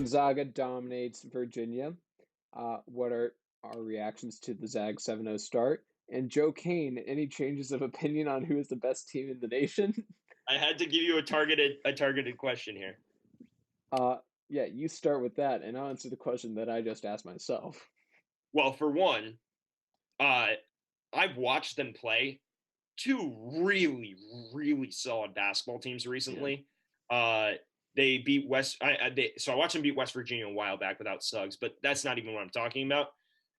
Gonzaga dominates Virginia. What are our reactions to the Zag 7-0 start? And Joe Kane, any changes of opinion on who is the best team in the nation? I had to give you a targeted question here. Yeah, you start with that, and I'll answer the question that I just asked myself. Well, for one, I've watched them play two really, really solid basketball teams recently. They beat so I watched them beat West Virginia a while back without Suggs, but that's not even what I'm talking about.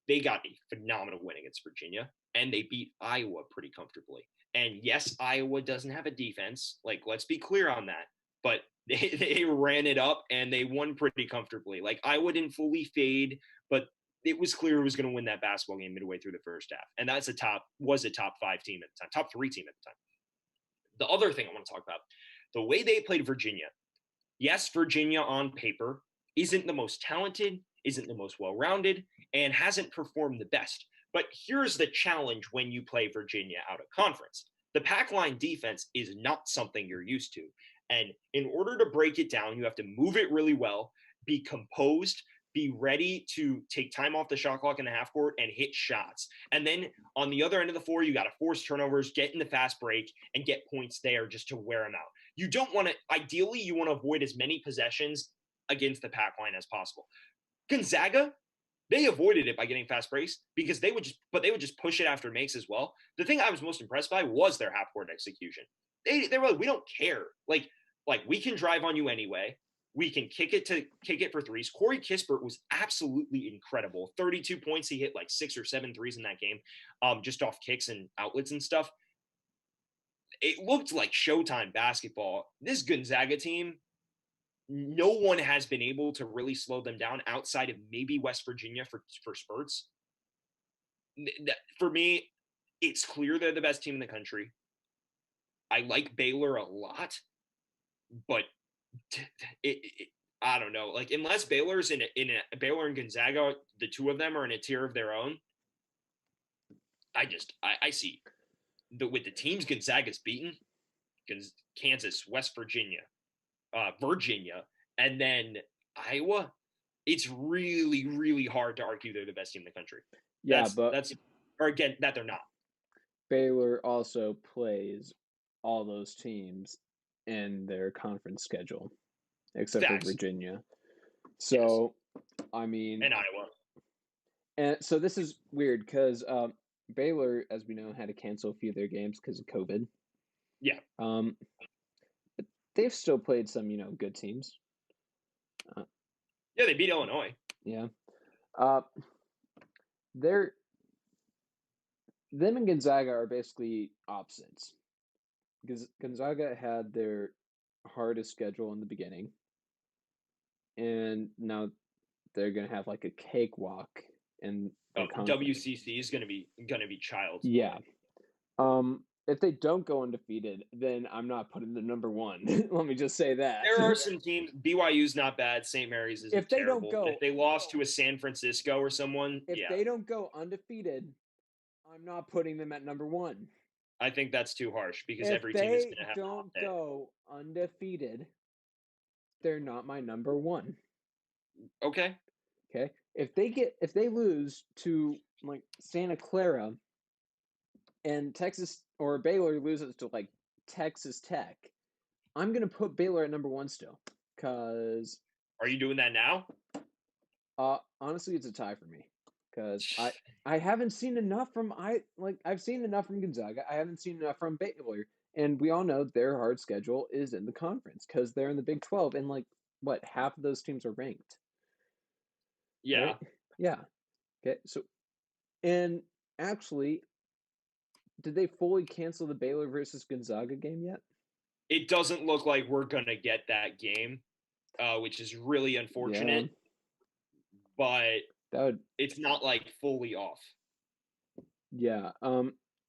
They got a phenomenal win against Virginia, and they beat Iowa pretty comfortably. And yes, Iowa doesn't have a defense. Like, let's be clear on that. But they ran it up and they won pretty comfortably. Like, Iowa didn't fully fade, but it was clear it was going to win that basketball game midway through the first half. And that's a top 5 team at the time, top 3 team at the time. The other thing I want to talk about, the way they played Virginia. Yes, Virginia on paper isn't the most talented, isn't the most well-rounded, and hasn't performed the best. But here's the challenge when you play Virginia out of conference. The pack line defense is not something you're used to. And in order to break it down, you have to move it really well, be composed, be ready to take time off the shot clock in the half court and hit shots. And then on the other end of the floor, you got to force turnovers, get in the fast break, and get points there just to wear them out. You don't want to, ideally, you want to avoid as many possessions against the pack line as possible. Gonzaga, they avoided it by getting fast breaks because they would just push it after makes as well. The thing I was most impressed by was their half court execution. They were like, we don't care. Like we can drive on you anyway. We can kick it for threes. Corey Kispert was absolutely incredible. 32 points. He hit like 6 or 7 threes in that game, just off kicks and outlets and stuff. It looked like Showtime basketball. This Gonzaga team, no one has been able to really slow them down outside of maybe West Virginia for spurts. For me, it's clear they're the best team in the country. I like Baylor a lot, but I don't know. Like, unless Baylor's Baylor and Gonzaga, the two of them are in a tier of their own. I see with the teams Gonzaga's beaten, Kansas, West Virginia, Virginia, and then Iowa, it's really, really hard to argue they're the best team in the country. Yeah, that they're not. Baylor also plays all those teams in their conference schedule, except for Virginia. So, yes. I mean, and Iowa. And so this is weird because Baylor, as we know, had to cancel a few of their games because of COVID. Yeah. But they've still played some, good teams. Yeah, they beat Illinois. Yeah. Them and Gonzaga are basically opposites. Because Gonzaga had their hardest schedule in the beginning, and now they're gonna have like a cakewalk. And WCC is gonna be child's play. Yeah. If they don't go undefeated, then I'm not putting them number 1. Let me just say that. There are some teams. BYU's not bad. St. Mary's is terrible. If they lost to a San Francisco or someone, if they don't go undefeated, I'm not putting them at number 1. I think that's too harsh because every team is going to have. If they don't go undefeated, they're not my number 1. Okay. Okay. If they lose to like Santa Clara and Texas or Baylor loses to like Texas Tech, I'm gonna put Baylor at number 1 still. Cause are you doing that now? Honestly, it's a tie for me. Because I haven't seen enough from I've seen enough from Gonzaga. I haven't seen enough from Baylor, and we all know their hard schedule is in the conference because they're in the Big 12, and half of those teams are ranked. Yeah. Right? Yeah. Okay. So, and actually, did they fully cancel the Baylor versus Gonzaga game yet? It doesn't look like we're gonna get that game, which is really unfortunate. Yeah. But it's not like fully off. Yeah.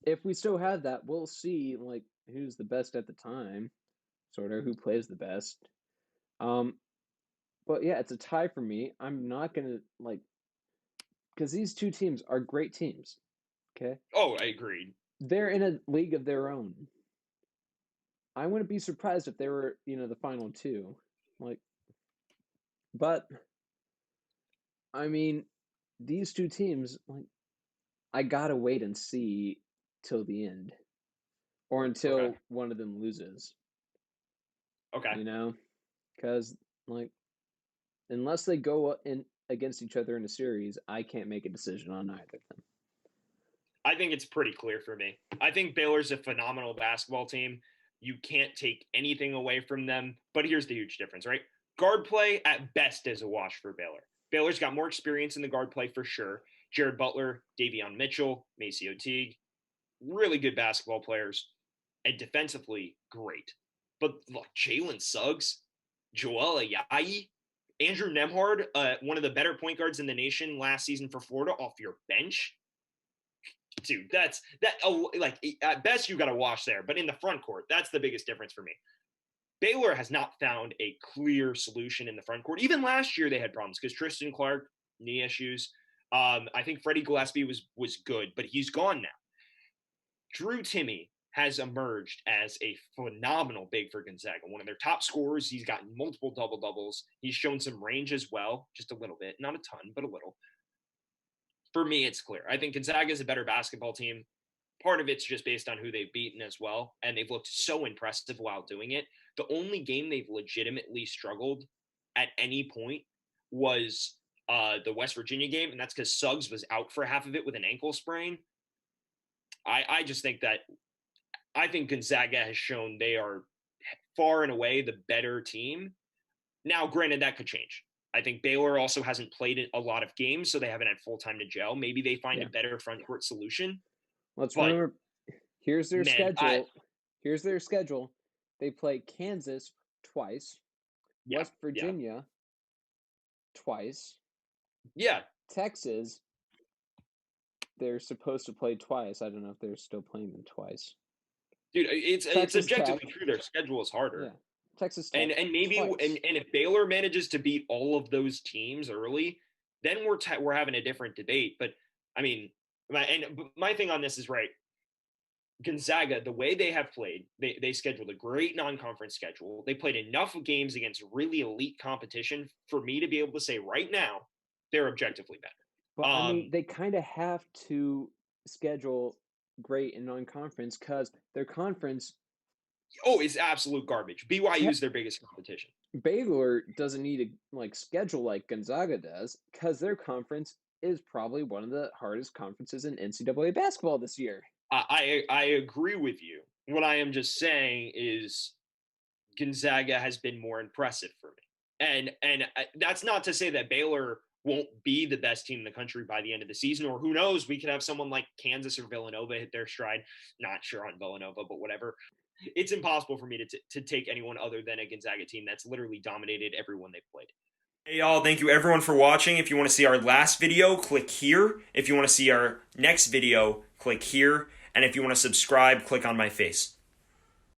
If we still had that, we'll see like who's the best at the time, sort of who plays the best. But yeah, it's a tie for me. I'm not gonna because these two teams are great teams. Okay. Oh, I agree. They're in a league of their own. I wouldn't be surprised if they were, the final 2. But I mean, these two teams, like, I gotta wait and see till the end, or Okay. until one of them loses. Okay. You know, because like unless they go in against each other in a series, I can't make a decision on either of them. I think it's pretty clear for me. I think Baylor's a phenomenal basketball team. You can't take anything away from them. But here's the huge difference, right? Guard play at best is a wash for Baylor. Baylor's got more experience in the guard play for sure. Jared Butler, Davion Mitchell, Maceo Teague, really good basketball players. And defensively, great. But look, Jalen Suggs, Joel Ayayi, Andrew Nemhard, one of the better point guards in the nation last season for Florida, off your bench, dude, that's that. Oh, like at best you got to wash there, but in the front court, that's the biggest difference for me. Baylor has not found a clear solution in the front court. Even last year they had problems because Tristan Clark knee issues. I think Freddie Gillespie was good, but he's gone now. Drew Timme has emerged as a phenomenal big for Gonzaga. One of their top scorers. He's gotten multiple double doubles. He's shown some range as well, just a little bit, not a ton, but a little. For me, it's clear. I think Gonzaga is a better basketball team. Part of it's just based on who they've beaten as well, and they've looked so impressive while doing it. The only game they've legitimately struggled at any point was the West Virginia game, and that's because Suggs was out for half of it with an ankle sprain. I just think that I think Gonzaga has shown they are far and away the better team. Now, granted, that could change. I think Baylor also hasn't played a lot of games, so they haven't had full time to gel. Maybe they find Yeah. a better front court solution. Let's But remember. Here's their man, schedule. Here's their schedule. They play Kansas twice, yeah, West yeah, Virginia twice, yeah, Texas. They're supposed to play twice. I don't know if they're still playing them twice. dude, it's Texas Tech. objectively true. Their schedule is harder, Yeah. Texas and Tech maybe twice. and if Baylor manages to beat all of those teams early, then we're having a different debate. But I mean, my thing on this is right. Gonzaga, the way they have played, they scheduled a great non-conference schedule. They played enough games against really elite competition for me to be able to say right now they're objectively better. But I mean, they kind of have to schedule great in non-conference because their conference. Oh, it's absolute garbage. BYU Te- is their biggest competition. Baylor doesn't need to like schedule like Gonzaga does because their conference is probably one of the hardest conferences in NCAA basketball this year. I agree with you. What I am just saying is Gonzaga has been more impressive for me, and that's not to say that Baylor won't be the best team in the country by the end of the season, or who knows, we could have someone like Kansas or Villanova hit their stride. Not sure on Villanova, but whatever. It's impossible for me to take anyone other than a Gonzaga team that's literally dominated everyone they've played. Hey y'all, thank you everyone for watching. If you want to see our last video, click here. If you want to see our next video, click here. And if you want to subscribe, click on my face.